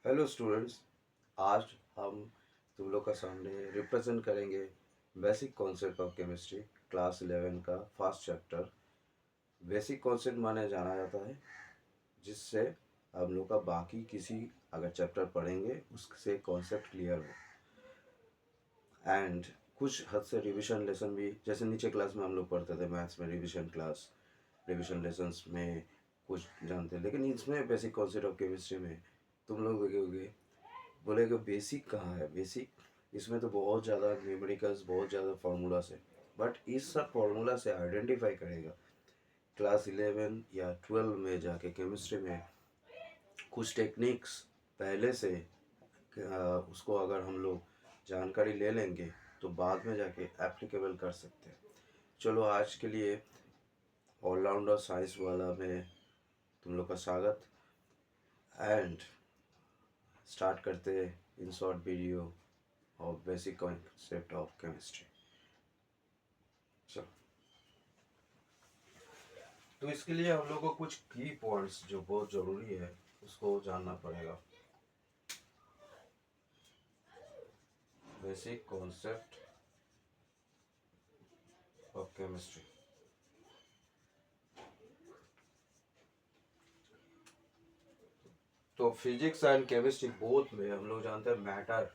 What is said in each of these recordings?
Hello students. आज हम तुम लोग का सामने रिप्रेजेंट करेंगे basic concept of chemistry class 11 का फर्स्ट चैप्टर। बेसिक कॉन्सेप्ट माने जाना जाता है जिससे हम लोग का बाकी किसी अगर चैप्टर पढ़ेंगे उससे कॉन्सेप्ट क्लियर हो। एंड कुछ हद से रिवीजन लेसन भी, जैसे नीचे क्लास में हम लोग पढ़ते थे मैथ्स में रिवीजन क्लास, रिवीजन लेसन्स में कुछ जानते हैं, लेकिन इसमें बेसिक कॉन्सेप्ट ऑफ केमिस्ट्री में तुम लोग देखोगे बोलेगा बेसिक कहाँ है। बेसिक इसमें तो बहुत ज़्यादा न्यूमेरिकल्स, बहुत ज़्यादा फार्मूलास है, बट इस सब फार्मूला से आइडेंटिफाई करेगा क्लास 11 या 12 में जाके केमिस्ट्री में कुछ टेक्निक्स पहले से उसको अगर हम लोग जानकारी ले लेंगे तो बाद में जाके एप्लीकेबल कर सकते हैं। चलो आज के लिए ऑलराउंडर साइंस वाला में तुम लोग का स्वागत एंड स्टार्ट करते हैं in short video of basic concept of chemistry. चलो, तो इसके लिए हम लोग को कुछ की पॉइंट्स जो बहुत ज़रूरी है उसको जानना पड़ेगा। Basic concept of chemistry. तो फिजिक्स एंड केमिस्ट्री बोथ में हम लोग जानते हैं matter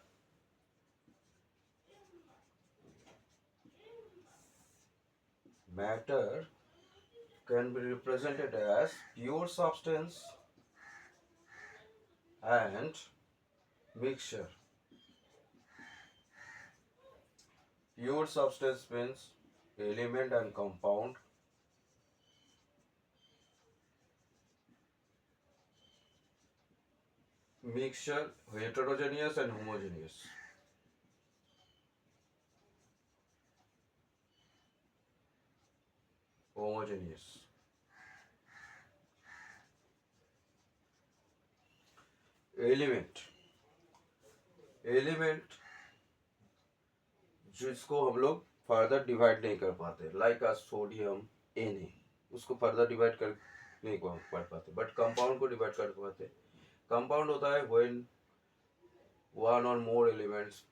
can be represented as pure substance and mixture. Pure substance means element and compound. Mixture heterogeneous and homogeneous. Homogeneous. Element. Element जिसको हम लोग फर्दर डिवाइड नहीं कर पाते, लाइक आ सोडियम Na, उसको फर्दर डिवाइड कर नहीं कर पाते, बट कंपाउंड को डिवाइड कर पाते। कंपाउंड होता है when one or more elements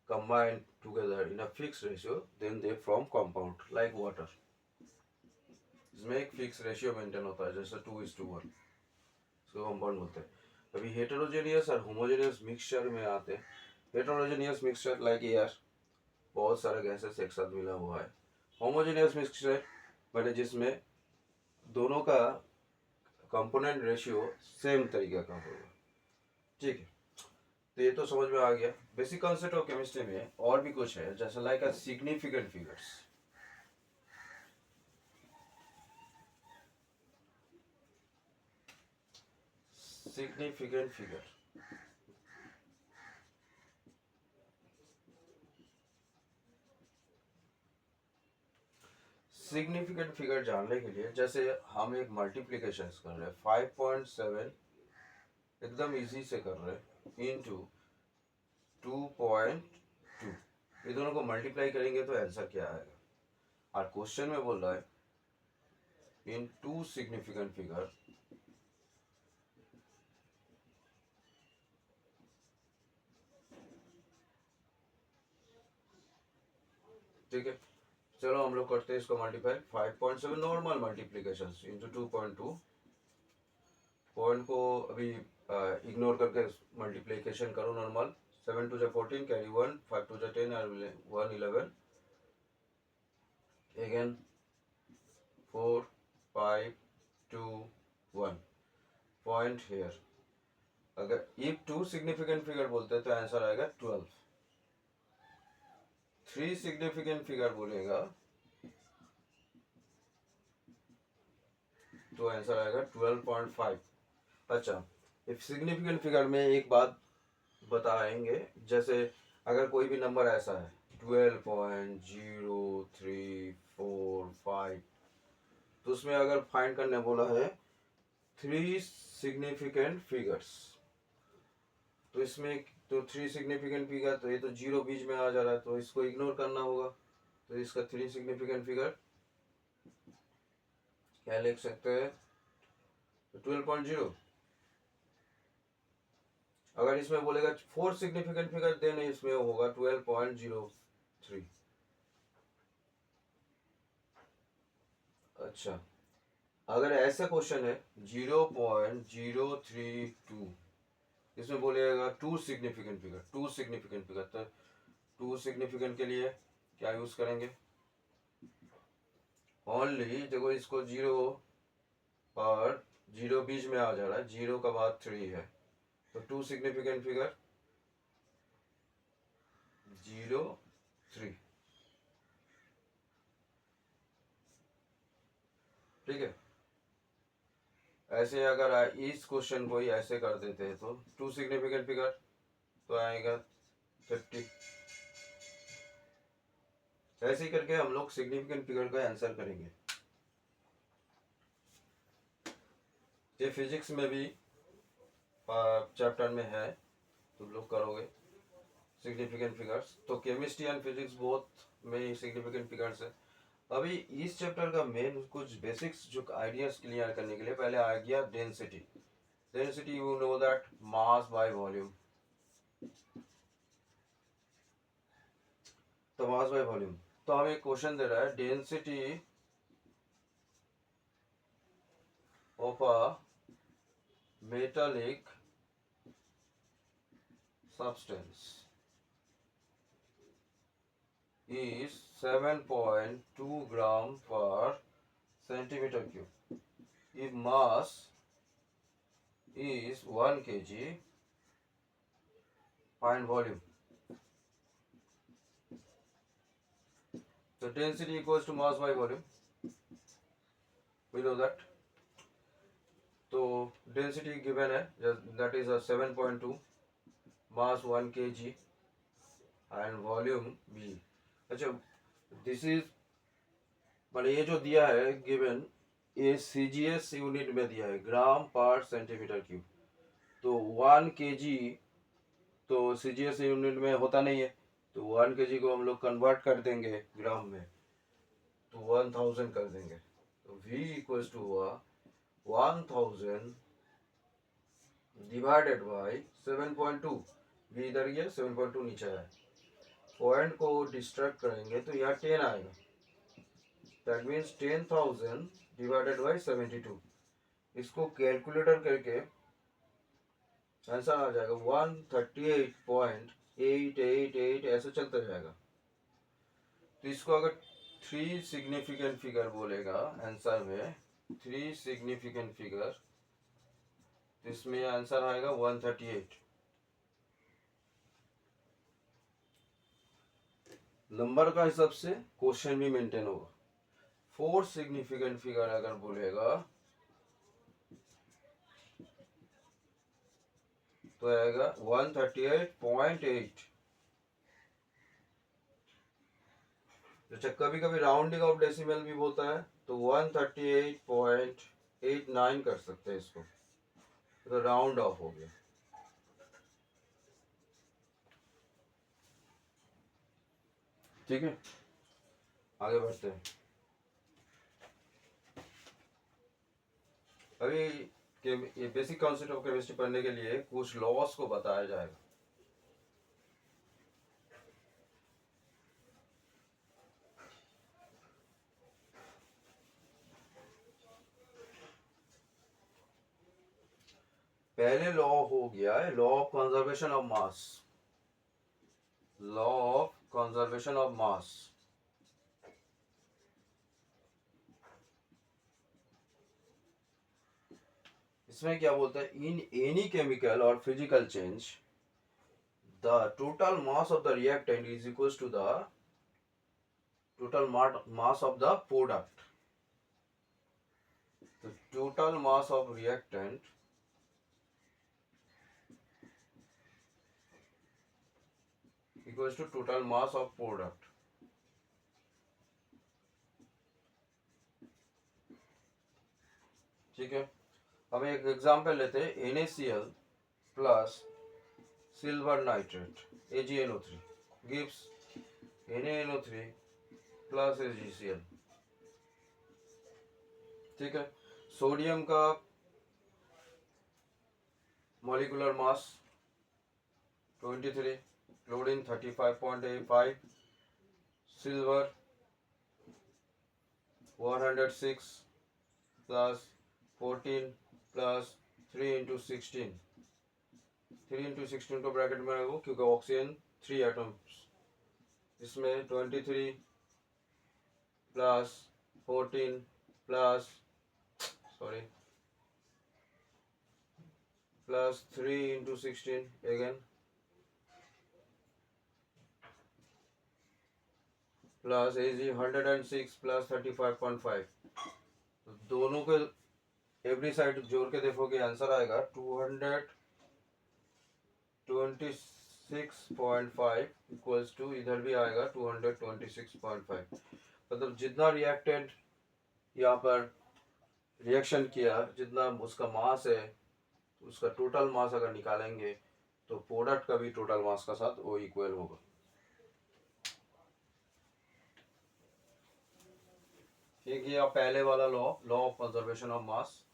combine together in a fixed ratio, then they form compound like water। इसमें एक फिक्स रेशियो मेंटेन होता है, जैसे 2:1, इसको कंपाउंड बोलते हैं। अभी हेटेरोजेनियस और होमोजेनियस मिक्सचर में आते हैं। हेटेरोजेनियस मिक्सचर लाइक एयर, बहुत सारे गैसेस एक साथ मिला हुआ है। होमोजेनियस मिक्सचर मैंने जिसमें दोनों का कंपोनेंट रेशियो सेम तरीके का होगा। ठीक है, तो ये तो समझ में आ गया। बेसिक कॉन्सेप्ट ऑफ केमिस्ट्री में और भी कुछ है, जैसे like a significant figures. Significant figure, significant figure जानने के लिए जैसे हम एक मल्टीप्लीकेशन कर रहे हैं 5.7 एकदम इजी से कर रहे हैं इनटू 2.2, ये दोनों को मल्टीप्लाई करेंगे तो आंसर क्या आएगा। और क्वेश्चन में बोल रहा है इन टू सिग्निफिकेंट फिगर ठीक है, चलो हम लोग करते हैं इसको multiply. 5.7 normal multiplication into 2.2, point को अभी इग्नोर करके मल्टीप्लीकेशन करो नॉर्मल। 7 2 14 कैरी 1, 5 2 10 और 1 11 अगेन 4 5 2 1 पॉइंट हेयर। अगर इफ टू सिग्निफिकेंट फिगर बोलते हैं तो आंसर आएगा 12। थ्री सिग्निफिकेंट फिगर बोलेगा तो आंसर आएगा 12.5। अच्छा, इफ सिग्निफिकेंट फिगर में एक बात बताएंगे, जैसे अगर कोई भी नंबर ऐसा है 12.0345, तो उसमें अगर फाइंड करने बोला है थ्री सिग्निफिकेंट फिगर्स, तो इसमें तो थ्री सिग्निफिकेंट फिगर, तो ये तो जीरो बीच में आ जा रहा है तो इसको इग्नोर करना होगा। तो इसका थ्री सिग्निफिकेंट फिगर क्या लिख सकते हैं, 12.0। अगर इसमें बोलेगा 4 सिग्निफिकेंट फिगर देन इसमें होगा 12.03। अच्छा, अगर ऐसा क्वेश्चन है 0.032, इसमें बोलेगा 2 सिग्निफिकेंट फिगर, 2 सिग्निफिकेंट फिगर, तो 2 सिग्निफिकेंट के लिए क्या यूज करेंगे? ओनली देखो, इसको 0 और 0 बीच में आ जा रहा है, 0 का बाद 3 है, तो 2 सिग्निफिकेंट फिगर 0, 3। ठीक है, ऐसे अगर इस क्वेश्चन को ही ऐसे कर देते हैं तो 2 सिग्निफिकेंट फिगर तो आएगा 50। ऐसे ही करके हम लोग सिग्निफिकेंट फिगर का आंसर करेंगे। ये फिजिक्स में भी चैप्टर में है, तुम लोग करोगे सिग्निफिकेंट फिगर्स। तो केमिस्ट्री एंड फिजिक्स बोथ में सिग्निफिकेंट फिगर्स है। अभी इस चैप्टर का मेन कुछ बेसिक्स जो आइडियाज क्लियर करने के लिए पहले आ गया density. Density you know that mass by volume. तो मास बाय वॉल्यूम, तो हमें क्वेश्चन दे रहा है density of a metallic substance is 7.2 gram per centimeter cube. If mass is 1 kg, find volume. So density equals to mass by volume. We know that. तो density given है, that is a 7.2, mass 1 kg and volume V. अच्छा, this is मैंने ये जो दिया है given, ये CGS unit में दिया है, ग्राम पर सेंटीमीटर क्यूब। तो 1 kg तो CGS यूनिट में होता नहीं है, तो 1 kg को हम लोग कन्वर्ट कर देंगे ग्राम में, तो 1000 कर देंगे। तो V इक्वल्स टू हुआ 1000 डिवाइडेड बाई 7.2। V इधर गया, 7.2 नीचे आया, पॉइंट को डिस्ट्रैक्ट करेंगे तो यहाँ 10 आएगा, दैट मीन्स 10,000 डिवाइडेड बाई 72। इसको कैलकुलेटर करके आंसर आ जाएगा 138.888, ऐसे चलता जाएगा। तो इसको अगर 3 सिग्निफिकेंट फिगर बोलेगा आंसर में, 3 सिग्निफिकेंट फिगर, तो इसमें आंसर आएगा 138। नंबर का हिसाब से क्वेश्चन भी मेंटेन होगा। 4 सिग्निफिकेंट फिगर अगर बोलेगा तो आएगा 138.8। अच्छा, कभी कभी राउंडिंग ऑफ डेसिमल भी बोलता है, तो 138.89 कर सकते हैं इसको, तो राउंड ऑफ हो गया। ठीक है, आगे बढ़ते हैं। अभी ये बेसिक कॉन्सेप्ट ऑफ केमिस्ट्री पढ़ने के लिए कुछ लॉस को बताया जाएगा। पहले लॉ हो गया है law of conservation of mass. Law of conservation of mass, इसमें क्या बोलता है, इन एनी केमिकल और physical change the total mass of the reactant is equal to the total mass of the product. तो total mass of reactant equals to total mass of product. ठीक है, हम एक एग्जांपल लेते हैं, NaCl plus silver nitrate AgNO3 gives NaNO3 plus AgCl। ठीक है, sodium का molecular mass 23, chlorine 35.85, silver 106 plus 14 plus 3 into 16, 3 into 16 को ब्रैकेट में रखो क्योंकि ऑक्सीजन 3 एटम्स, इसमें 23 plus 14 plus plus 3 into 16 again plus AG 106 plus 35.5, तो दोनों के एवरी साइड जोड़ के देखोगे आंसर आएगा 226.5 इक्वल्स टू, इधर भी आएगा 226.5, मतलब जितना रिएक्टेंट यहाँ पर रिएक्शन किया, जितना उसका मास है, उसका टोटल मास अगर निकालेंगे तो प्रोडक्ट का भी टोटल मास का साथ वो इक्वल होगा। एक ये पहले वाला law of conservation of mass.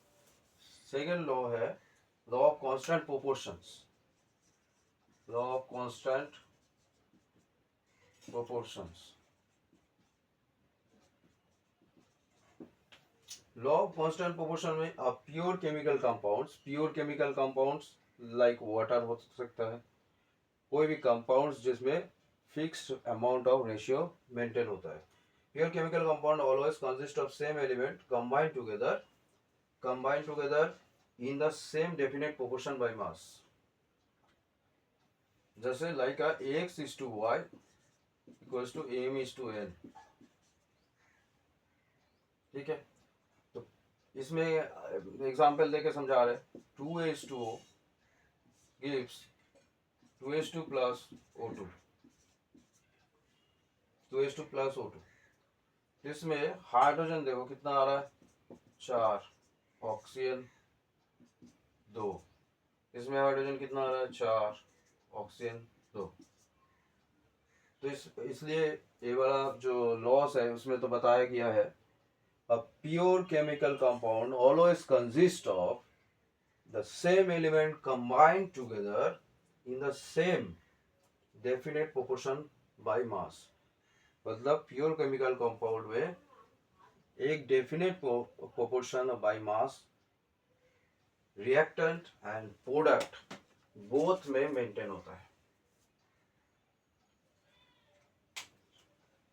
Second law है law of constant proportions, law of constant proportions. Law of constant proportion में आप pure chemical compounds like water हो सकता है, कोई भी कंपाउंड्स जिसमें fixed amount of ratio maintain होता है। Pure chemical compound always consist of same element combined together in the same definite proportion by mass, जैसे like ax is to y equals to m is to n। ठीक है, तो इसमें example देके समझा रहे, 2H2O gives 2H2 plus O2, 2H2 plus O2। इसमें hydrogen देखो कितना आ रहा है 4, ऑक्सीजन 2, इसमें हाइड्रोजन कितना आ रहा है 4, ऑक्सीजन 2। तो इसलिए ये वाला जो लॉस है उसमें तो बताया गया है, a pure chemical compound always consists of the same element combined together in the same definite proportion by mass। मतलब प्योर केमिकल कंपाउंड में एक definite proportion by mass reactant and product both में मेंटेन होता है।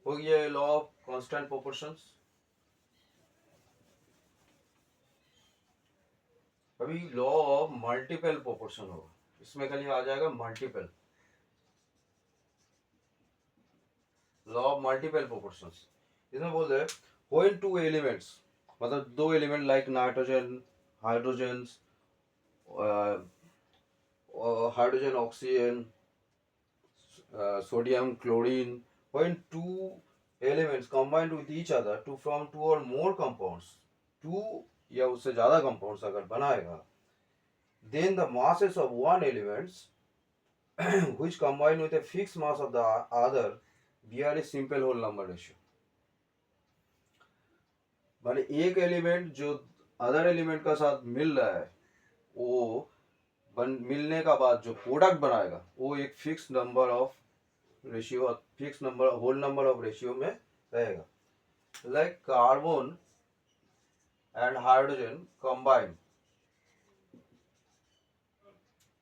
हो गया law of constant proportions. अभी law of multiple proportion होगा, इसमें खाली आ जाएगा multiple, law of multiple proportions. इसमें बोल रहे व्हेन टू एलिमेंट्स, मतलब दो element like nitrogen hydrogen oxygen sodium chlorine, when two elements combined with each other to form two और मोर कंपाउंड्स, टू या उससे ज्यादा कंपाउंड्स अगर बनाएगा, then the masses of one elements which combine with a fixed mass of the other bear a simple whole number ratio। माने एक element जो other element का साथ मिल रहा है, वो मिलने का बाद जो प्रोडक्ट बनाएगा वो एक fix number of ratio, fix number whole number of ratio में रहेगा। Like carbon and hydrogen combine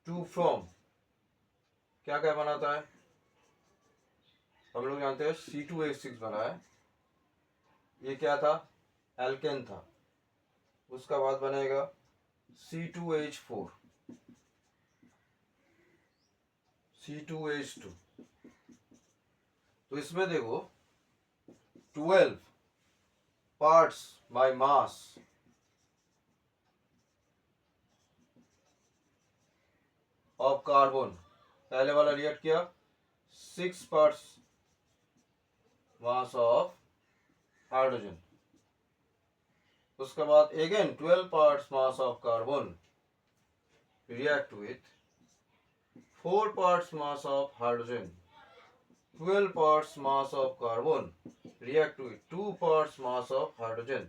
to from क्या क्या बनाता है, हम लोग जानते हैं C2H6 बना है, ये क्या था एल्केन था, उसका बाद बनेगा C2H4 C2H2। तो इसमें देखो 12 parts by mass of carbon, पहले वाला रिएक्ट किया 6 पार्ट्स मास ऑफ हाइड्रोजन, उसके बाद again 12 parts mass of carbon react with 4 parts mass of hydrogen, 12 parts mass of carbon react with 2 parts mass of hydrogen।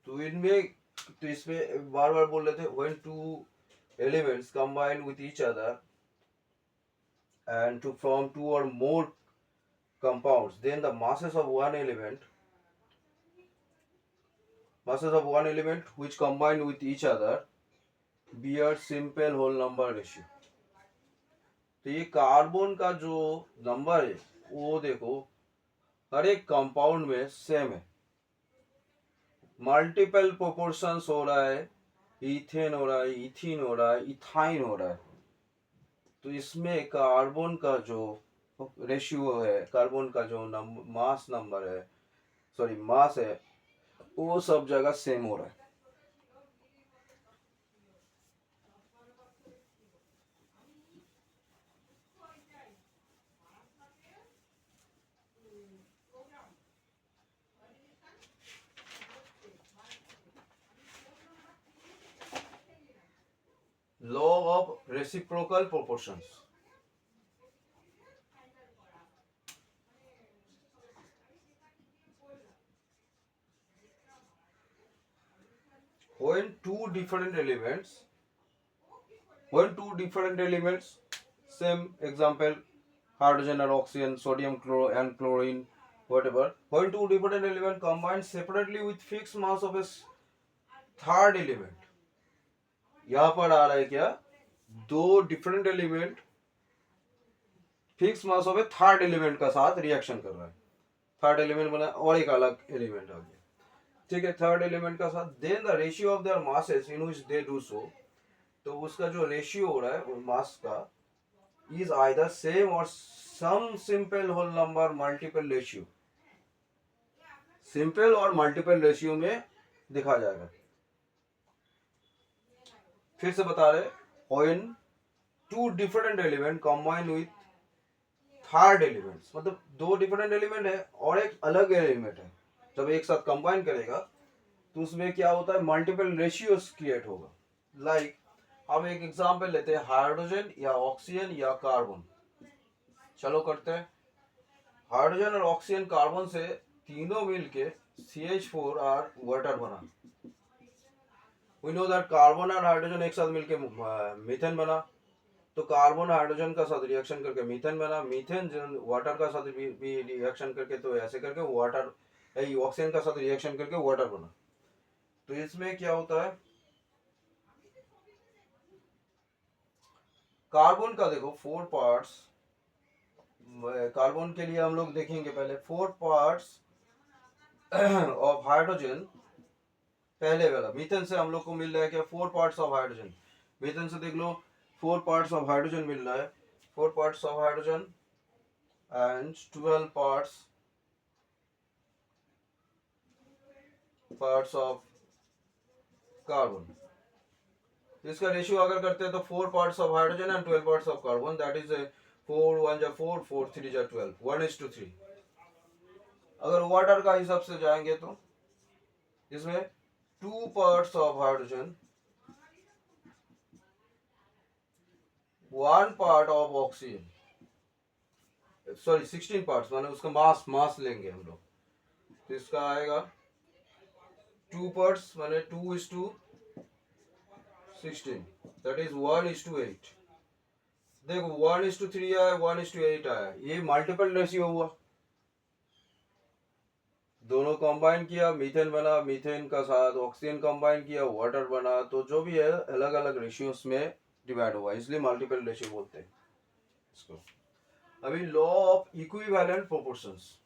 तो इनमें, तो इसमें बार बार बोल रहे थे when two elements combine with each other and to form two or more compounds, then the masses of one element which combine with each other bear simple whole number ratio. तो ये carbon का जो number है वो देखो हर एक compound में same है, मल्टीपल प्रोपोर्शंस हो रहा है, इथेन हो रहा है, इथीन हो रहा है, इथाइन हो रहा है। तो इसमें कार्बन का जो रेशियो है, कार्बन का जो मास नंबर है, सॉरी मास है, वो सब जगह सेम हो रहा है। Law of reciprocal proportions. When two different elements, same example, hydrogen or oxygen, sodium and chlorine, whatever, when two different elements combine separately with fixed mass of a third element, यहाँ पर आ रहा है क्या, दो different element fix mass of A third element का साथ reaction कर रहा है, थर्ड एलिमेंट बना और एक अलग एलिमेंट आ गया, ठीक है, थर्ड एलिमेंट का साथ, then the ratio of their masses in which they do so, तो उसका जो रेशियो हो रहा है मास का इज आइदर सेम और some simple whole number multiple ratio, simple और मल्टीपल रेशियो में दिखा जाएगा। फिर से बता रहे, when two different element combine with third elements, मतलब दो डिफरेंट एलिमेंट है और एक अलग एलिमेंट है, जब एक साथ कंबाइन करेगा तो उसमें क्या होता है, मल्टीपल रेशियोस क्रिएट होगा। लाइक हम एक एग्जांपल लेते हैं, हाइड्रोजन या ऑक्सीजन या कार्बन, चलो करते हैं। हाइड्रोजन और ऑक्सीजन कार्बन से तीनों मिलके CH4 वाटर बना। वी नो दैट कार्बन और हाइड्रोजन एक साथ मिलके मीथेन बना, तो कार्बन हाइड्रोजन का साथ रिएक्शन करके मीथेन बना, मीथेन वाटर का साथ भी रिएक्शन करके, तो ऐसे करके वाटर ऑक्सीजन का साथ रिएक्शन करके वाटर बना। तो इसमें क्या होता है, कार्बन का देखो 4 पार्ट्स, कार्बन के लिए हम लोग देखेंगे पहले 4 पार्ट्स ऑफ हाइड्रोजन, पहले वाला मीथेन से हम लोग को मिल रहा है क्या, 4 पार्ट्स ऑफ हाइड्रोजन, मीथेन से देख लो 4 पार्ट्स ऑफ हाइड्रोजन मिल रहा है, 4 parts of hydrogen and 12 parts of carbon. इसका रेशियो अगर करते हैं तो 4 parts of hydrogen and 12 parts of carbon, that is 4 1 जा 4 4 3 जा 12, 1:3। अगर वाटर का हिसाब से जाएंगे तो इसमें 2 parts of hydrogen, 1 part of oxygen, sorry 16 parts, माने उसका मास लेंगे हम लोग, तो इसका आएगा 2 पार्ट्स माने 2:16, दैट इज 1:8। देखो 1:3 आया, 1:8 आया, ये मल्टीपल रेशियो हुआ, दोनों कंबाइन किया मीथेन बना, मीथेन का साथ ऑक्सीजन कंबाइन किया वाटर बना, तो जो भी है अलग अलग रेशियोस में डिवाइड हुआ, इसलिए मल्टीपल रेशियो बोलते हैं इसको। अभी law of equivalent proportions,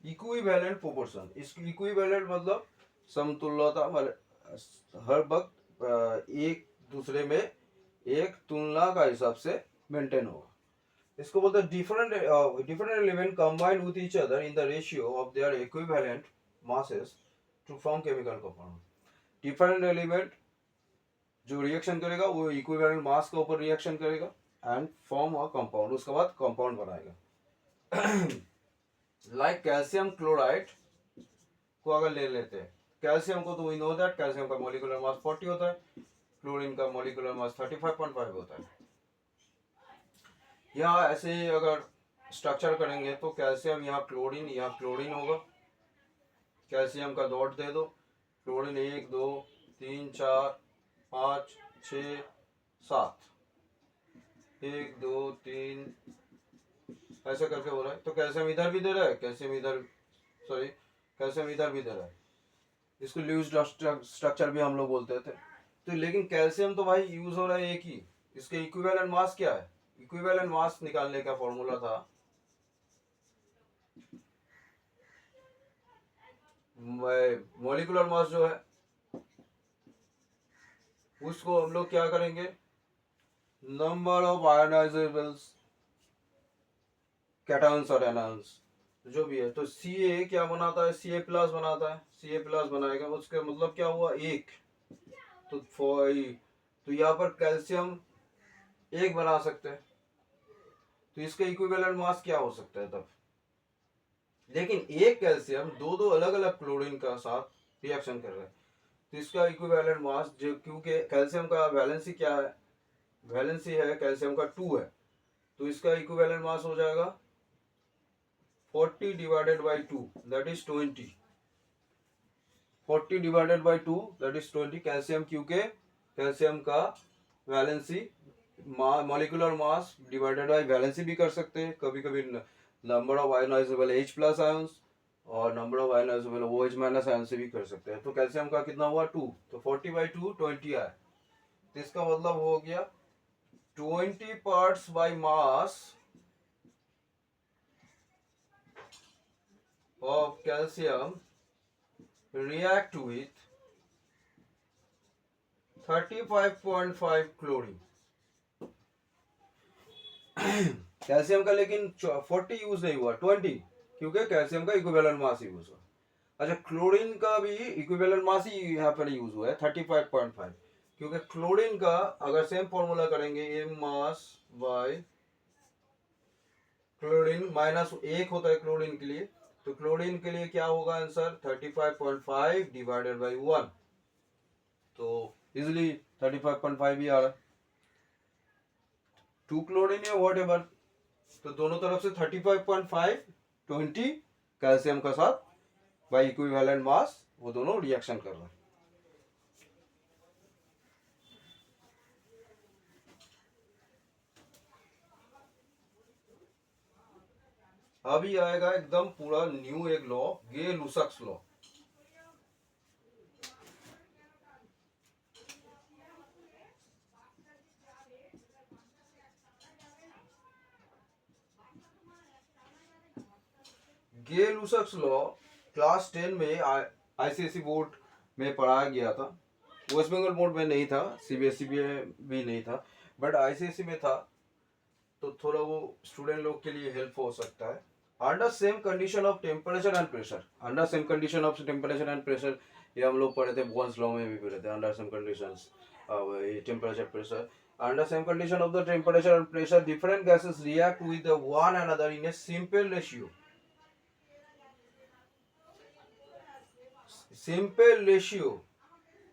equivalent proportion, इसकी इक्विवेलेंट मतलब समतुल्यता, मतलब हर वक्त एक दूसरे में एक तुलना का हिसाब से मेंटेन होगा। इसको बोलते हैं different element combined with each other in the ratio of their equivalent masses to form chemical compound. Different element जो रिएक्शन करेगा वो इक्विवेलेंट मास के ऊपर रिएक्शन करेगा एंड फॉर्म अ कंपाउंड, उसके बाद कंपाउंड बनाएगा। लाइक कैल्शियम क्लोराइड को अगर ले लेते हैं, कैल्शियम को तो वी नो दैट कैल्शियम का मॉलिक्यूलर मास 40 होता है, क्लोरीन का मॉलिक्यूलर मास 35.5 होता है। यहाँ ऐसे ही अगर स्ट्रक्चर करेंगे तो कैल्शियम यहाँ क्लोरीन होगा। कैल्शियम का डॉट दे दो, क्लोरीन 1 2 3 4 5 6 7, 1 2 3 ऐसे करके हो रहा है। तो कैल्शियम इधर भी दे रहा है, कैल्शियम इधर भी दे रहा है। इसको ल्यूज स्ट्रक्चर भी हम लोग बोलते थे। तो लेकिन कैल्शियम तो भाई यूज हो रहा है एक ही। इसके इक्विवेलेंट मास क्या है? इक्विवेलेंट मास निकालने का फॉर्मूला था मॉलिक्यूलर मास जो है उसको हम लोग क्या करेंगे, नंबर ऑफ आयोनाइजेबल्स कैटायंस और एनायंस जो भी है। तो सी ए क्या बनाता है? सी ए प्लस बनाता है। सी ए प्लस बनाएगा, उसका मतलब क्या हुआ? एक। तो तो यहाँ पर कैल्शियम एक बना सकते हैं। तो इसका इक्विवेलेंट मास क्या हो सकता है तब? लेकिन एक कैल्शियम दो दो अलग अलग क्लोरीन का साथ रिएक्शन कर रहा है, तो इसका इक्विवेलेंट मास जो, क्योंकि कैल्शियम का वैलेंसी क्या है? वैलेंसी है कैल्शियम का 2 है, तो इसका इक्विवेलेंट मास हो जाएगा 40 divided by 2 that is 20। 40 divided by 2 that is 20। Calcium क्योंकि कैल्शियम का valency molecular mass divided by valency भी कर सकते हैं, कभी कभी number of ionisable H plus ions और number of ionisable OH minus ion से भी कर सकते हैं। तो कैल्शियम का कितना हुआ? 2। तो 40 बाई 2 20 आया। तो इसका मतलब हो गया 20 parts by mass of calcium react with 35.5 chlorine। Calcium का लेकिन 40 यूज नहीं हुआ, 20, क्योंकि कैल्शियम का इक्विवेलेंट मास यूज हुआ। अच्छा, क्लोरीन का भी इक्विवेलेंट मास ही यहाँ पर यूज हुआ है 35.5, क्योंकि क्लोरीन का अगर सेम फॉर्मूला करेंगे M mass by chlorine minus 1 होता है क्लोरीन के लिए, तो क्लोरीन के लिए क्या होगा आंसर? 35.5 divided by 1। तो इजिली 35.5 भी आ रहा है। 2 क्लोरीन या वॉट एवर, तो दोनों तरफ से 35.5 20 कैल्शियम का साथ बाई इक्विवेलेंट मास, वो दोनों रिएक्शन कर रहे हैं। अभी आएगा एकदम पूरा न्यू एक लॉ, गे-लुसाक्स लॉ। गे-लुसाक्स लॉ क्लास 10 में आईसीएसई बोर्ड में पढ़ाया गया था। वेस्ट बंगाल बोर्ड में नहीं था, सीबीएसई में भी नहीं था, बट आईसीएसई में था, तो थोड़ा वो स्टूडेंट लोग के लिए हेल्प हो सकता है। Under same condition of temperature and pressure, under same condition of temperature and pressure, ये हम लोग पढ़े थे बोन्स लॉ में भी पढ़े थे। Under same conditions temperature pressure, under same condition of the temperature and pressure different gases react with one another in a simple ratio। Simple ratio,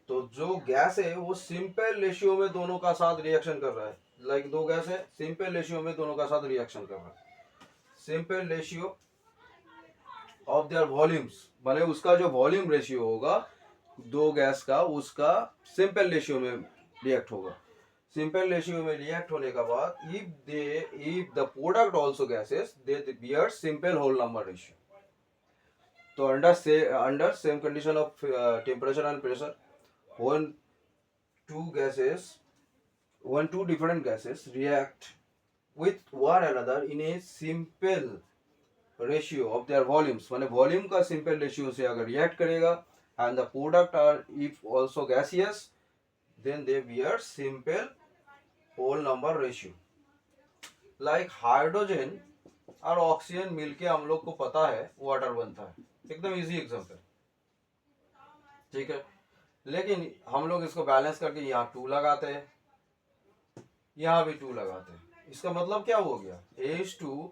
तो जो गैस है वो सिंपल रेशियो में दोनों का साथ रिएक्शन कर रहा है। लाइक दो गैस है, सिंपल रेशियो में दोनों का साथ रिएक्शन कर रहा है। Simple ratio of there volumes, माने उसका जो वॉल्यूम रेशियो होगा दो गैस का, उसका सिंपल रेशियो में रिएक्ट होगा। सिंपल रेशियो में रिएक्ट होने का बाद if the product also gases they bear simple whole number ratio. तो under same condition of temperature and pressure, when two different gases react with one another in a simple ratio of their volumes, माने volume का simple ratio से अगर react करेगा and the product are if also gaseous then they bear simple whole number ratio। like hydrogen और oxygen मिलके हम लोग को पता है वाटर बनता है, एकदम इजी एग्जांपल, ठीक है। लेकिन हम लोग इसको बैलेंस करके यहाँ 2 लगाते हैं, यहाँ भी 2 लगाते हैं। इसका मतलब क्या हो गया? H2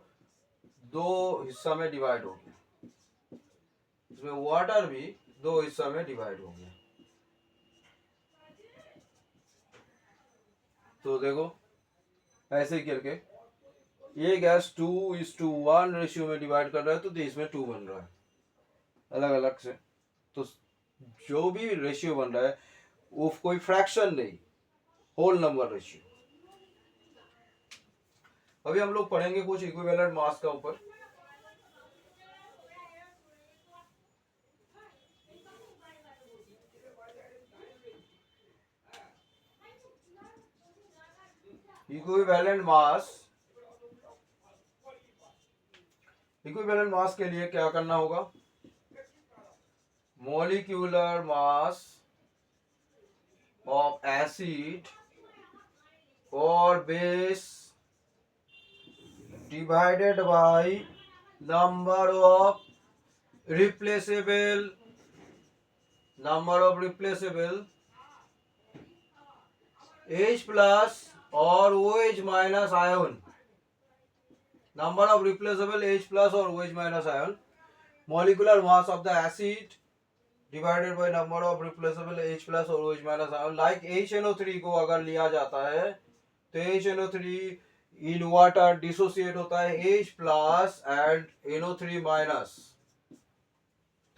दो हिस्सा में डिवाइड हो गया, इसमें वाटर भी दो हिस्सा में डिवाइड हो गया। तो देखो ऐसे करके ये गैस 2:1 रेशियो में डिवाइड कर रहा है, तो इसमें 2 बन रहा है अलग अलग से। तो जो भी रेशियो बन रहा है वो कोई फ्रैक्शन नहीं, होल नंबर रेशियो। अभी हम लोग पढ़ेंगे कुछ इक्विवेलेंट मास का ऊपर। इक्विवेलेंट मास, इक्विवेलेंट मास के लिए क्या करना होगा, मॉलिक्यूलर मास ऑफ एसिड और base divided by number of replaceable H plus और OH minus ion, number of replaceable H plus और OH minus ion, molecular mass of the acid divided by number of replaceable H plus और OH minus ion। like HNO3 को अगर लिया जाता है तो HNO3 in water dissociate होता है H plus and NO3 minus.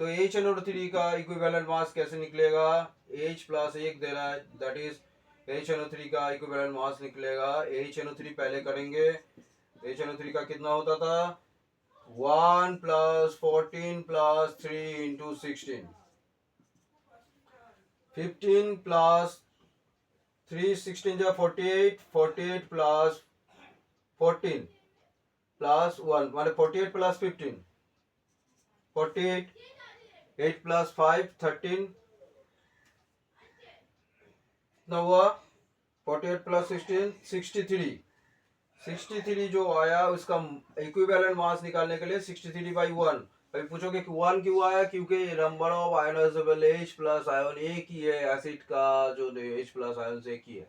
तो HNO3 का इक्विवेलेंट मास कैसे निकलेगा, H प्लस एक दे रहा है, दैट इज HNO3 का इक्विवेलेंट मास निकलेगा। HNO3 पहले करेंगे, HNO3 का कितना होता था, 1 प्लस 14 प्लस 3 इंटू 16, 15 प्लस 3 16 जा 48, 48 प्लस 14 प्लस 1 माने 48 प्लस 15, 48, 8 प्लस 5 13, कितना हुआ, 48 प्लस 16 63, 63 जो आया उसका इक्विवेलेंट मास निकालने के लिए 63/1। अभी पूछोगे कि 1 क्यों आया, क्योंकि number of ionisable H plus ion एक ही है, एसिड का जो H प्लस आयन से एक ही है।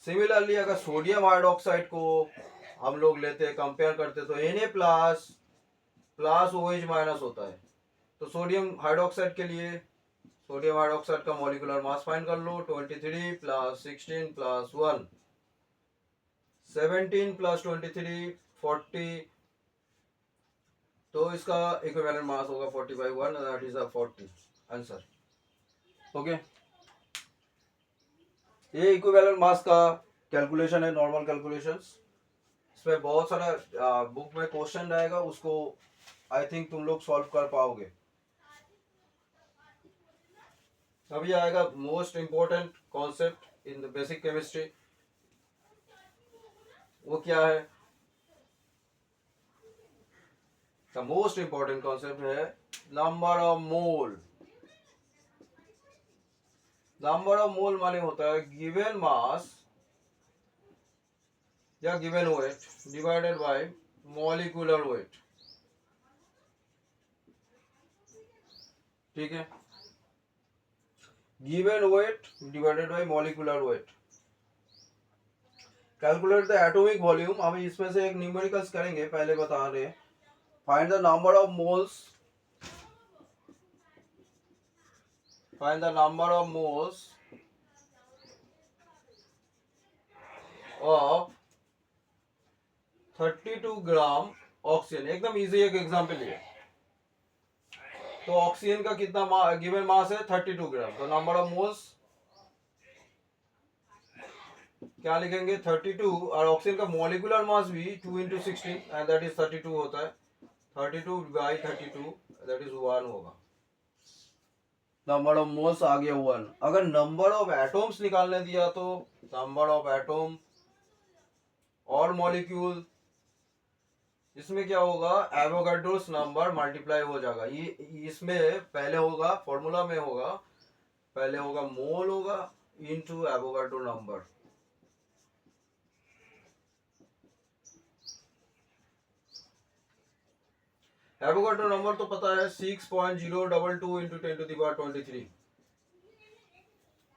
सिमिलरली अगर सोडियम हाइड्रोक्साइड को हम लोग लेते हैं, कंपेयर करते तो Na plus plus OH minus होता है। तो सोडियम हाइड्रोक्साइड के लिए सोडियम हाइड्रोक्साइड का मॉलिक्यूलर मास फाइंड कर लो, 23 प्लस 16 प्लस 1, 17 प्लस 23 40, तो इसका इक्विवेलेंट मास होगा 40/1, दैट इज 40 आंसर। ओके, ये इक्विवेलेंट मास का कैलकुलेशन है, नॉर्मल कैलकुलेशंस। इसमें बहुत सारा बुक में क्वेश्चन रहेगा, उसको आई थिंक तुम लोग सॉल्व कर पाओगे। अभी आएगा most important concept in the basic chemistry, वो क्या है, द मोस्ट इंपॉर्टेंट कॉन्सेप्ट है number of mole. Number of mole माने होता है गिवन मास या given weight divided by molecular weight. ठीक है, given weight divided by molecular weight. Calculate the atomic volume, हम इसमें से एक न्यूमेरिकल्स करेंगे, पहले बता रहे। Find the number of moles, find the number of moles of 32 gram oxygen. एकदम इजी एक एग्जांपल लिया, तो ऑक्सीजन का कितना गिवन मास है 32 ग्राम, तो नंबर ऑफ मोल्स क्या लिखेंगे 32, और ऑक्सीजन का मॉलिक्यूलर मास भी 2 इंटू 16 एंड दैट इज 32 होता है, 32/32 दैट इज 1 होगा। नंबर ऑफ मोल्स आ गया 1। अगर नंबर ऑफ एटॉम्स निकालने दिया तो नंबर ऑफ एटॉम और मॉलिक्यूल, इसमें क्या होगा, एवोगाड्रोस नंबर मल्टीप्लाई हो जाएगा। ये इसमें पहले होगा, फॉर्मूला में होगा, पहले होगा मोल होगा into Avogadro number. Avogadro number तो पता है 6.022 इंटू 10⁻23।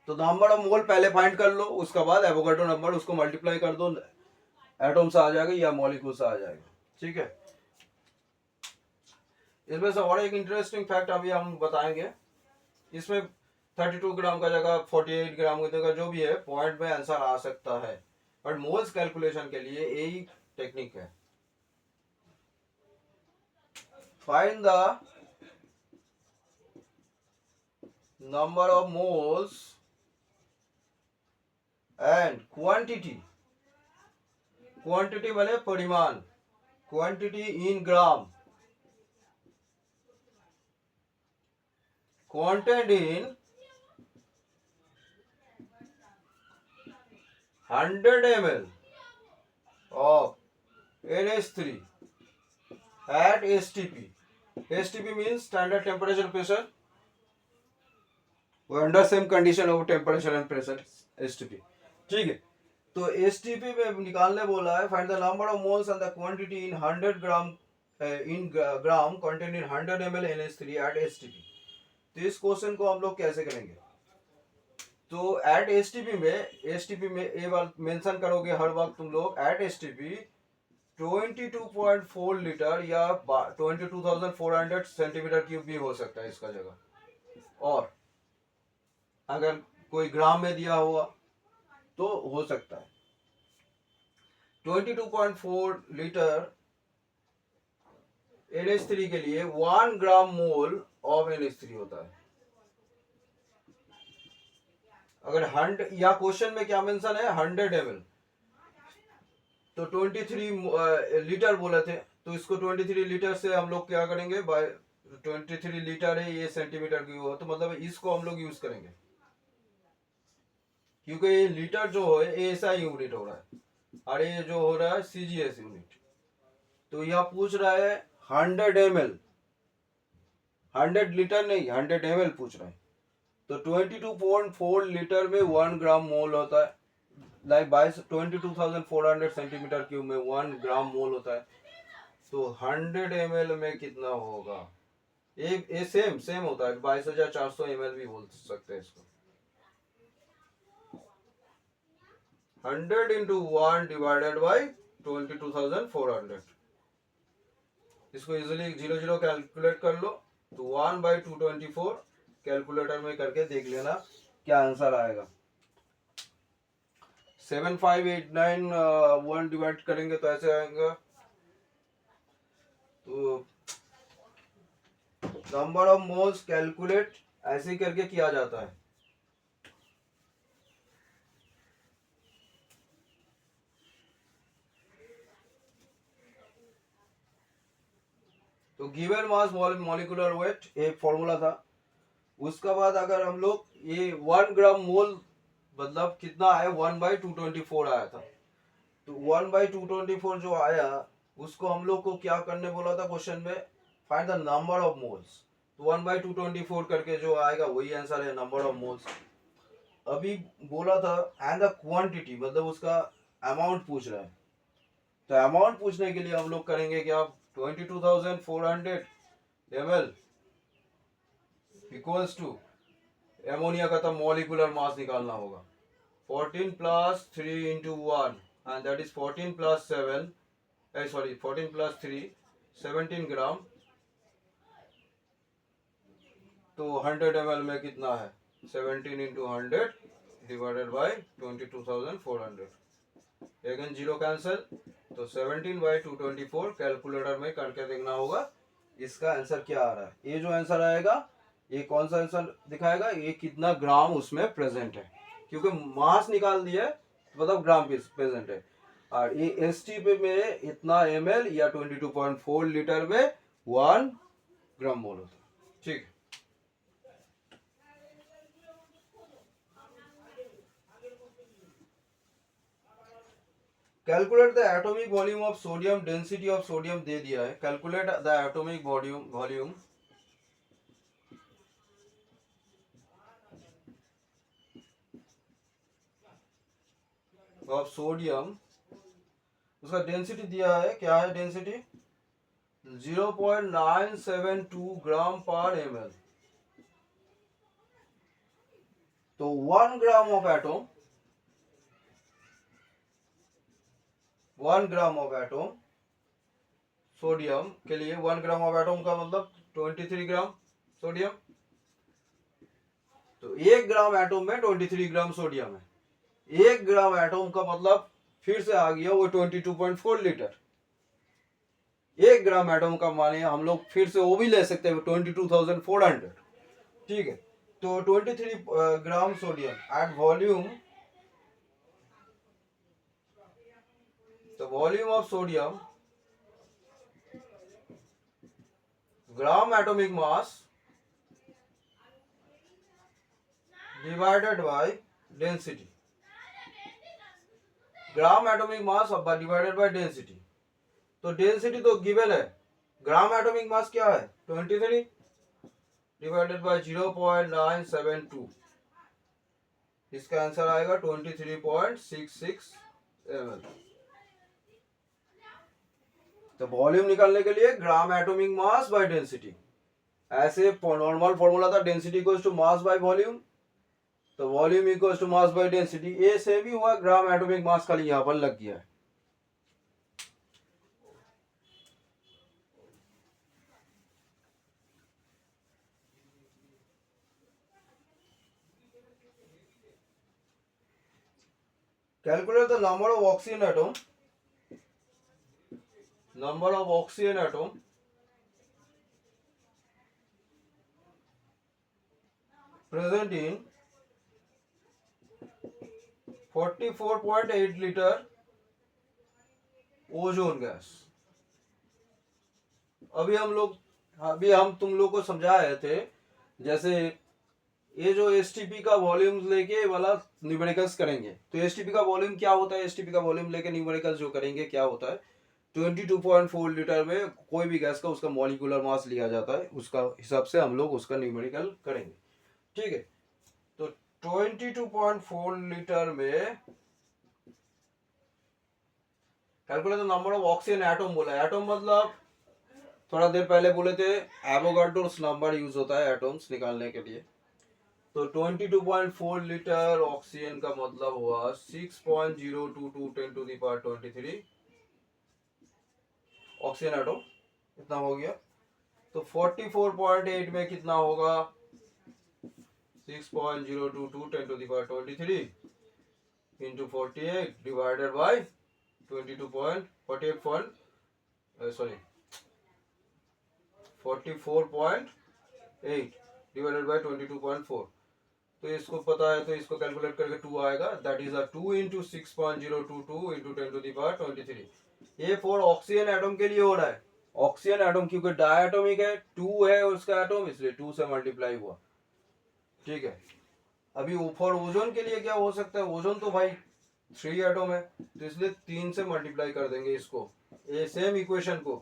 तो नंबर ऑफ मोल पहले फाइंड कर लो, उसके बाद एवोगाड्रो नंबर उसको मल्टीप्लाई कर दो, एटॉम से आ जाएगा या मॉलिक्यूल से आ जाएगा। ठीक है, इसमें से और एक इंटरेस्टिंग फैक्ट अभी हम बताएंगे। इसमें 32 ग्राम का जगह 48 ग्राम का जगह जो भी है, पॉइंट में आंसर आ सकता है। बट मोल्स कैलकुलेशन के लिए यही टेक्निक है। Find the number of moles and quantity, quantity माने परिमाण, quantity in gram, contained in 100 ml of NH3 at STP. STP means standard temperature pressure. वो under same condition of temperature and pressure STP। ठीक है, तो STP में निकालने बोला है find the number of moles and the quantity in 100 gram in gram content in 100 ml NH3 at STP। तो इस क्वेश्चन को हम लोग कैसे करेंगे, तो एट एसटीपी में ये बात मेंशन करोगे हर वक्त तुम लोग एट एसटीपी 22.4 लीटर या 22,400 सेंटीमीटर क्यूब भी हो सकता है इसका जगह, और अगर कोई ग्राम में दिया हुआ तो हो सकता है 22.4 लीटर NH3 के लिए 1 ग्राम मोल ऑफ NH3 होता है। अगर 100 या क्वेश्चन में क्या मेंशन है 100 ml, तो 23 लीटर बोले थे, तो इसको 23 लीटर से हम लोग क्या करेंगे, बाय 23 लीटर है ये सेंटीमीटर की हो, तो मतलब इसको हम लोग यूज करेंगे क्योंकि ये लीटर जो है एएसआई यूनिट हो रहा है और ये जो हो रहा है सीजीएस यूनिट। तो यह पूछ रहा है 100 ml, 100 लीटर नहीं 100 ml पूछ रहा है, तो 22.4 लीटर में 1 ग्राम मोल होता है, लाइक 22,400 सेंटीमीटर क्यूब में 1 ग्राम मोल होता है, तो 100 ml में कितना होगा, ये सेम होता है 22,400 ml भी बोल सकते हैं इसको। 100 into 1 divided by 22,400, इसको इजिली 0 कैलकुलेट कर लो, तो 1/224 कैलकुलेटर में करके देख लेना क्या आंसर आएगा। 7589 1 डिवाइड करेंगे तो ऐसे आएगा, तो नंबर ऑफ मोल्स कैलकुलेट ऐसे ही करके किया जाता है। तो गिवन मास मॉलिक्यूलर वेट एक फॉर्मूला था, उसका बाद अगर हम लोग ये 1 ग्राम मोल मतलब कितना है 1/224 आया था, तो 1/224 जो आया उसको हम लोग को क्या करने बोला था क्वेश्चन में, find the number of moles, तो 1/224 करके जो आएगा वही आंसर है नंबर ऑफ मोल्स। अभी बोला था एंड द क्वांटिटी मतलब उसका अमाउंट पूछ रहा है, तो अमाउंट पूछने के लिए हम लोग करेंगे क्या 22,400 ml इक्वल्स टू एमोनिया का तो मॉलिक्यूलर मास निकालना होगा 14 + 3 × 1 एंड दैट इज 14 + 7 14 + 3 17 ग्राम, तो 100 ml में कितना है 17 × 100 डिवाइडेड बाय 22,400, अगेन 0 कैंसिल, तो 17/224 कैलकुलेटर में करके देखना होगा इसका आंसर क्या आ रहा है। ये जो आंसर आएगा ये कौन सा आंसर दिखाएगा, ये कितना ग्राम उसमें प्रेजेंट है, क्योंकि मास निकाल दिया मतलब ग्राम प्रेजेंट है, और ये एसटीपी में इतना ml या 22.4 लीटर में 1 ग्राम मोल होता है। ठीक है, calculate the atomic volume of sodium, density of sodium दे दिया है, calculate the atomic volume of sodium, उसका डेंसिटी दिया है, क्या है डेंसिटी 0.972 ग्राम पर ml, तो 1 gram of atom 1 gram of atom sodium के लिए 1 ग्राम ऑफ एटम का मतलब 23 ग्राम सोडियम, तो 1 ग्राम एटम में 23 ग्राम सोडियम है, 1 ग्राम एटम का मतलब फिर से आ गया वो 22.4 लीटर। 1 ग्राम एटम का माने हम लोग फिर से वो भी ले सकते हैं 22,400। ठीक है, तो 23 gram sodium at volume, the volume of sodium, gram atomic mass divided by density, gram atomic mass divided by density. तो डेंसिटी तो गिवन है, ग्राम एटॉमिक मास क्या है 23 डिवाइडेड बाय 0.972, इसका आंसर आएगा 23.66 ml। तो वॉल्यूम निकालने के लिए gram atomic mass by density, ऐसे नॉर्मल फॉर्मूला था density equals to mass by volume, तो volume equals to mass by density, ये सेम ही हुआ, ग्राम एटॉमिक मास खाली यहां पर लग गया है। Calculate the number of oxygen atom, number of oxygen atom present in 44.8 liter ozone gas. अभी हम तुम लोग को समझा रहे थे, जैसे ये जो एसटीपी का वॉल्यूम लेके वाला न्यूमेरिकल्स करेंगे, तो एसटीपी का वॉल्यूम क्या होता है, एसटीपी का वॉल्यूम लेके न्यूमेरिकल्स जो करेंगे क्या होता है, 22.4 लीटर में कोई भी गैस का उसका मॉलिक्यूलर मास लिया जाता है, उसका हिसाब से हम लोग उसका न्यूमेरिकल करेंगे। ठीक है, तो 22.4 लीटर में calculate the number of oxygen atom बोला, एटम मतलब थोड़ा देर पहले बोले थे एवोगाड्रोस नंबर यूज होता है एटम्स निकालने के लिए। तो 22.4 लीटर ऑक्सीजन का मतलब हुआ 6.022 10 to the power 23 oxygen atom, इतना हो गया। तो 44.8 में कितना होगा, 6.022 10 to the power 23 into 48 divided by 44.8 divided by 22.4। तो इसको पता है तो इसको कैलकुलेट करके 2 आएगा, that is 2 into 6.022 into 10 to the power 23। ये फॉर ऑक्सीजन एटम के लिए हो रहा है, ऑक्सीजन एटम क्योंकि डायटोमिक है, 2 है उसका एटम, इसलिए 2 से मल्टीप्लाई हुआ। ठीक है, अभी फॉर ओजोन के लिए क्या हो सकता है, ओजोन तो भाई 3 एटम है, तो इसलिए 3 से मल्टीप्लाई कर देंगे इसको, ये सेम इक्वेशन को,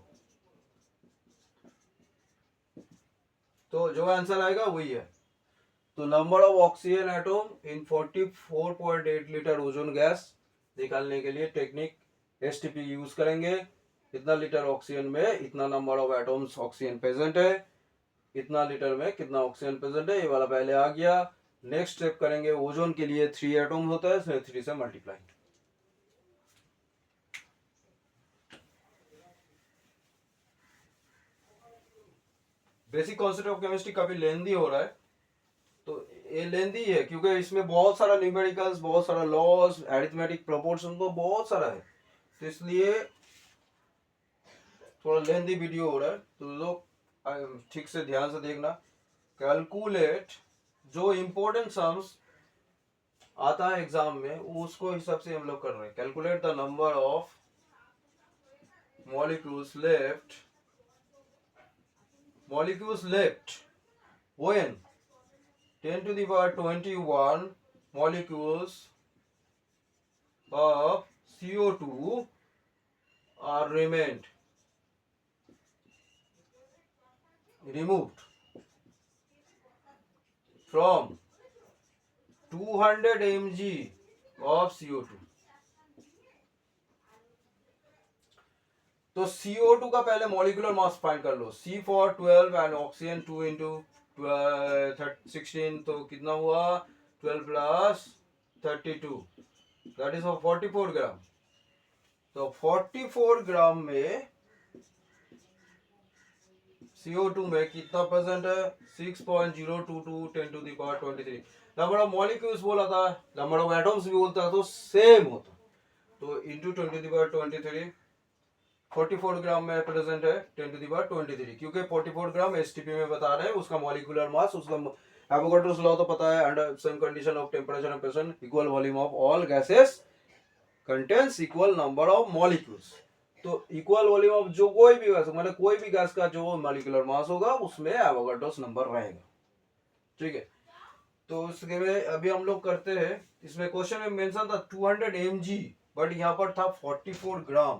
तो जो आंसर आएगा वही है। तो number of oxygen atom in 44.8 litre ozone gas निकालने के लिए टेक्निक एसटीपी यूज करेंगे। इतना लीटर ऑक्सीजन में इतना number of atoms oxygen present है, इतना लीटर में कितना ऑक्सीजन प्रेजेंट है, ये वाला पहले आ गया। नेक्स्ट स्टेप करेंगे, ओजोन के लिए 3 एटम होता है, इसलिए 3 से multiply. Basic concept of chemistry काफी लेंदी हो रहा है, तो ये लेंदी है क्योंकि इसमें बहुत सारा न्यूमेरिकल्स, बहुत सारा लॉस, अरिथमेटिक प्रोपोर्शन, तो बहुत सारा है, तो इसलिए थोड़ा लेंदी वीडियो हो रहा है, तो लोग ठीक से ध्यान से देखना। कैलकुलेट, जो इम्पोर्टेंट सम्स आता है एग्जाम में उसको हिसाब से हम लोग कर रहे हैं। Calculate the number of molecules left when 10 to the power 21 molecules of CO2 are removed from 200 mg of CO2। तो CO2 का पहले मॉलिक्यूलर मास फाइंड कर लो, C for 12 and oxygen 2 into 16, तो कितना हुआ 12 प्लस 32, दैट इज 44 ग्राम। तो 44 ग्राम में CO2 में कितना प्रेजेंट है, 6.022 10 to the power 23। Number of molecules बोला था, नंबर ऑफ एटम्स भी बोलता तो सेम होता, तो इंटू 10⁻23 44 ग्राम में प्रेजेंट है 10⁻23, क्योंकि 44 ग्राम एसटीपी में बता रहे हैं उसका मॉलिक्यूलर मास, उसका एवोगाड्रोस लॉ तो पता है, under same condition of temperature and pressure equal volume of all gases contains equal number of molecules. तो इक्वल वॉल्यूम ऑफ जो कोई भी गैस, मतलब कोई भी गैस का जो मॉलिक्यूलर मास होगा उसमें एवोगाड्रोस नंबर रहेगा। ठीक है, तो उसके में अभी हम लोग करते हैं, इसमें क्वेश्चन में मेंशन था 200 mg, बट यहाँ पर था 44 ग्राम,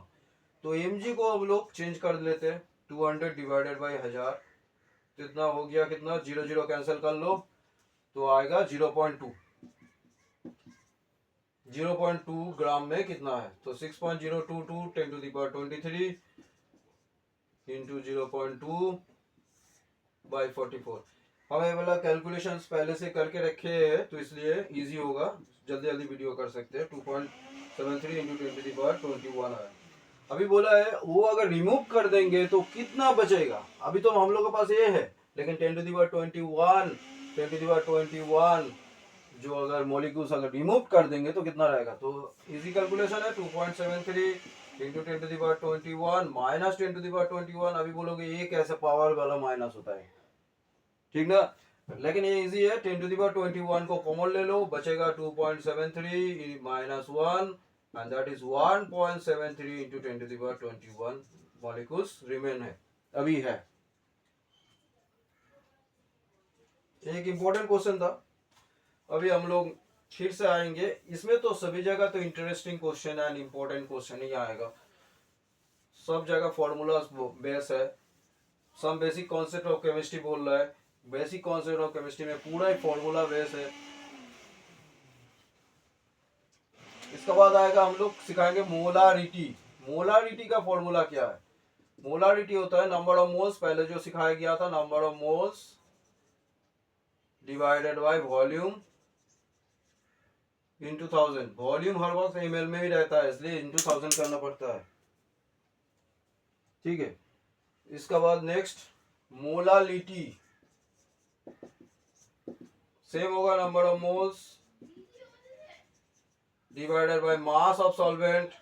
तो mg को हम लोग चेंज कर लेते हैं, 200 डिवाइडेड बाई 1000, कितना हो गया, कितना, 0 0 कैंसिल कर लो तो आएगा 0.2, 0.2 ग्राम में कितना है, तो 6.022 10⁻23 इंटू 0.2 बाई 44। हमें वाला कैलकुलेशंस पहले से करके रखे हैं तो इसलिए इजी होगा, जल्दी जल्दी वीडियो कर सकते हैं। 2.73 इंटू 10⁻21 है। अभी बोला है वो अगर रिमूव कर देंगे तो कितना बचेगा, अभी तो हम लोग के पास ये है, लेकिन 10⁻21 जो अगर मॉलिक्यूल्स अगर रिमूव कर देंगे तो कितना रहेगा, तो इजी कैलकुलेशन है, 2.73 इंटू 10⁻21 माइनस 10⁻21। अभी बोलोगे ये कैसे पावर वाला माइनस होता है, ठीक ना, लेकिन ये इजी है, 10⁻21 को कॉमन ले लो, बचेगा 2.73 minus 1 and that is 1.73 into 10⁻21 molecules remain है, अभी है। एक इंपॉर्टेंट क्वेश्चन था, अभी हम लोग फिर से आएंगे इसमें, तो सभी जगह तो interesting question and important question ही आएगा, सब जगह फॉर्मूला बेस है, some basic concept of chemistry बोल रहा है, बेसिक कॉन्सेप्ट ऑफ केमिस्ट्री में पूरा ही फॉर्मूला बेस है। इसके बाद आएगा हम लोग सिखाएंगे मोलारिटी। मोलारिटी का फॉर्मूला क्या है, मोलारिटी होता है नंबर ऑफ मोल्स, पहले जो सिखाया गया था, number of moles divided by volume into 1000। Volume हर वक्त ml में ही रहता है इसलिए इंटू 1000 करना पड़ता है, ठीक है। इसका बाद नेक्स्ट मोलालिटी, सेम होगा number of moles divided by mass of solvent.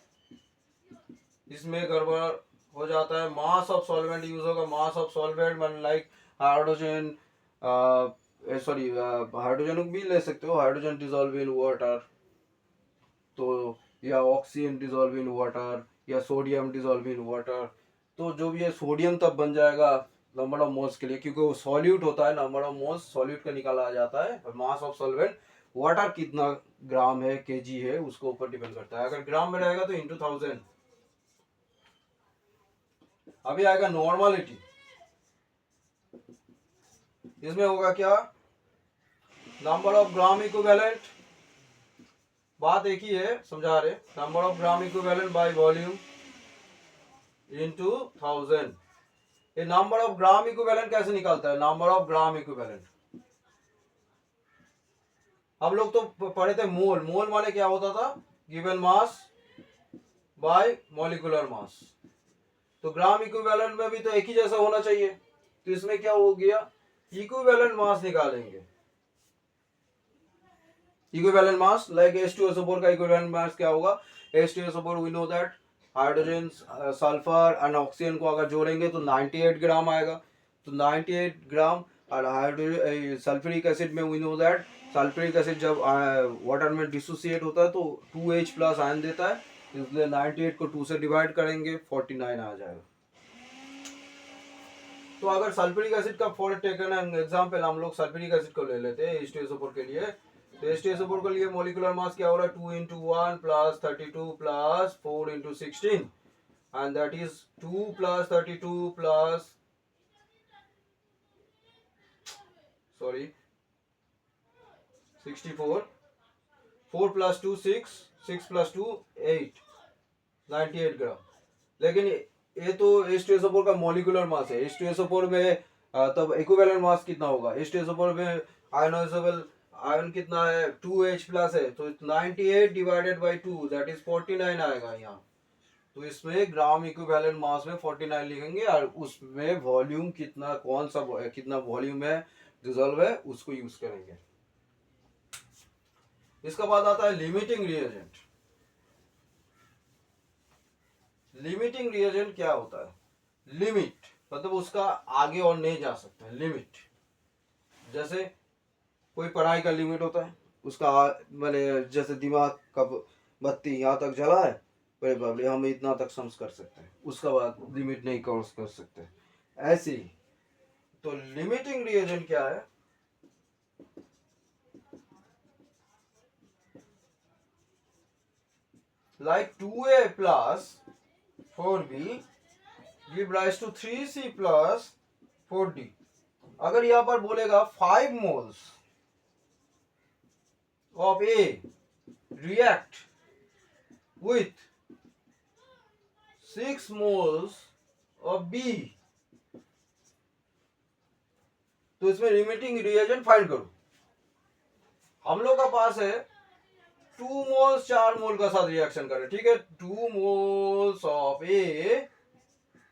इसमें गड़बड़ हो जाता है, मास ऑफ सॉल्वेंट यूज होगा, मास ऑफ सॉल्वेंट मतलब लाइक हाइड्रोजन, सॉरी हाइड्रोजन भी ले सकते हो, हाइड्रोजन डिजॉल्व इन वाटर, तो या ऑक्सीजन डिजॉल्व इन वाटर, या सोडियम डिजॉल्व इन वाटर, तो जो भी है सोडियम तब बन जाएगा नंबर ऑफ मोल्स के लिए, क्योंकि वो सॉल्यूट होता है, नंबर ऑफ मोल्स सॉल्यूट का निकाला जाता है, और मास ऑफ सॉल्वेंट वाटर कितना ग्राम है, केजी है, उसको ऊपर डिपेंड करता है, अगर ग्राम में रहेगा तो इंटू 1000। अभी आएगा नॉर्मलिटी, इसमें होगा क्या, नंबर ऑफ ग्राम इक्विवेलेंट, बात एक ही है, समझा रहे, number of gram equivalent bye volume into 1000। ये नंबर ऑफ ग्राम इक्विवेलेंट कैसे निकलता है, नंबर ऑफ ग्राम इक्विवेलेंट हम लोग तो पढ़े थे मोल, मोल माने क्या होता था, given mass by molecular mass, तो ग्राम इक्विवेलेंट में भी तो एक ही जैसा होना चाहिए, तो इसमें क्या हो गया, इक्विवेलेंट मास निकालेंगे, इक्विवेलेंट मास लाइक H2SO4 का इक्विवेलेंट मास क्या होगा, H2SO4 we know that hydrogen sulphur and oxygen को अगर जोड़ेंगे तो 98 ग्राम आएगा, तो 98 ग्राम, और हाइड्रोजन सल्फ्यूरिक एसिड में we know that sulphuric acid जब वाटर में डिसोसिएट होता है तो 2H प्लस आयन देता है, इसलिए 98 को 2 से डिवाइड करेंगे 49 आ जाएगा। तो अगर सल्फ्यूरिक एसिड का फॉर टेकन एग्जांपल हम लोग सल्फ्यूरिक एसिड को ले लेते हैं H2SO4 के लिए, तो H2SO4 के लिए मॉलिक्यूलर मास क्या हो रहा है, 2 into 1 plus 32 plus 4 into 16 and that is 2 plus 32 plus sorry 64, 4 plus 2 6, 6 plus 2 8, 98 ग्राम। लेकिन ये तो H2SO4 का मॉलिक्यूलर मास है, H2SO4 में तब इक्विवेलेंट मास कितना होगा, H2SO4 में आयनोइजेबल आयन कितना है, 2H प्लस है, तो 98 डिवाइडेड बाई 2 दैट इज 49 आएगा यहाँ, तो इसमें ग्राम इक्विवेलेंट मास में 49 लिखेंगे, और उसमें वॉल्यूम कितना, कौन सा कितना वॉल्यूम है डिसॉल्व है उसको यूज करेंगे। इसका बाद आता है लिमिटिंग रिएजेंट। लिमिटिंग रिएजेंट क्या होता है? लिमिट मतलब उसका आगे और नहीं जा सकता है, लिमिट। जैसे कोई पढ़ाई का लिमिट होता है, उसका मैंने जैसे दिमाग का बत्ती यहाँ तक जला है, बड़े बाबले हम इतना तक समझ कर सकते हैं, उसका बाद लिमिट नहीं क्रॉस कर सकते। ऐसे ही तो लिमिटिंग रिएजेंट क्या है? Like 2a plus 4b give rise to 3c plus 4d। अगर यहां पर बोलेगा 5 moles of A react with 6 moles of B, तो इसमें लिमिटिंग रिएजेंट फाइंड करो। हम लोग का पास है 2 मोल्स 4 मोल का साथ रिएक्शन करे, ठीक है। 2 moles of A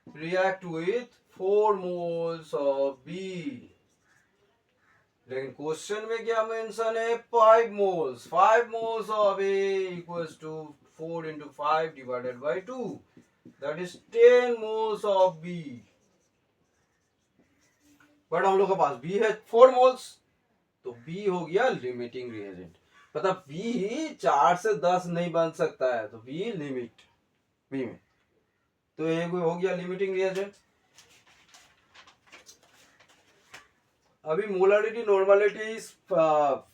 react with 4 moles of B, लेकिन क्वेश्चन में क्या मेंशन है? 5 moles. 5 moles of A equals to 4 into 5 divided by 2, that is 10 moles of B। But हम लोग के पास B है 4 मोल्स, तो B हो गया लिमिटिंग रिएजेंट। मतलब B 4 से 10 नहीं बन सकता है, तो B लिमिट B में, तो ये हो गया लिमिटिंग रिएजेंट। अभी मोलारिटी नॉर्मलिटी,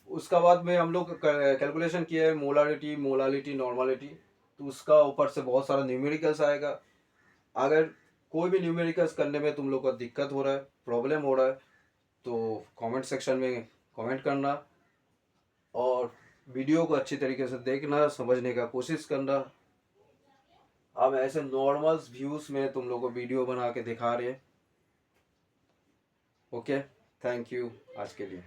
उसका बाद में हम लोग कैलकुलेशन किया है मोलारिटी मोलालिटी नॉर्मलिटी, तो उसका ऊपर से बहुत सारा न्यूमेरिकल्स आएगा। अगर कोई भी न्यूमेरिकल्स करने में तुम लोग को दिक्कत हो रहा है, प्रॉब्लम हो रहा है, तो कमेंट सेक्शन में कमेंट करना और वीडियो को अच्छी तरीके से देखना, समझने का कोशिश करना। अब ऐसे नॉर्मल व्यूज में तुम लोग को वीडियो बना के दिखा रहे हैं। ओके, थैंक यू आज के लिए।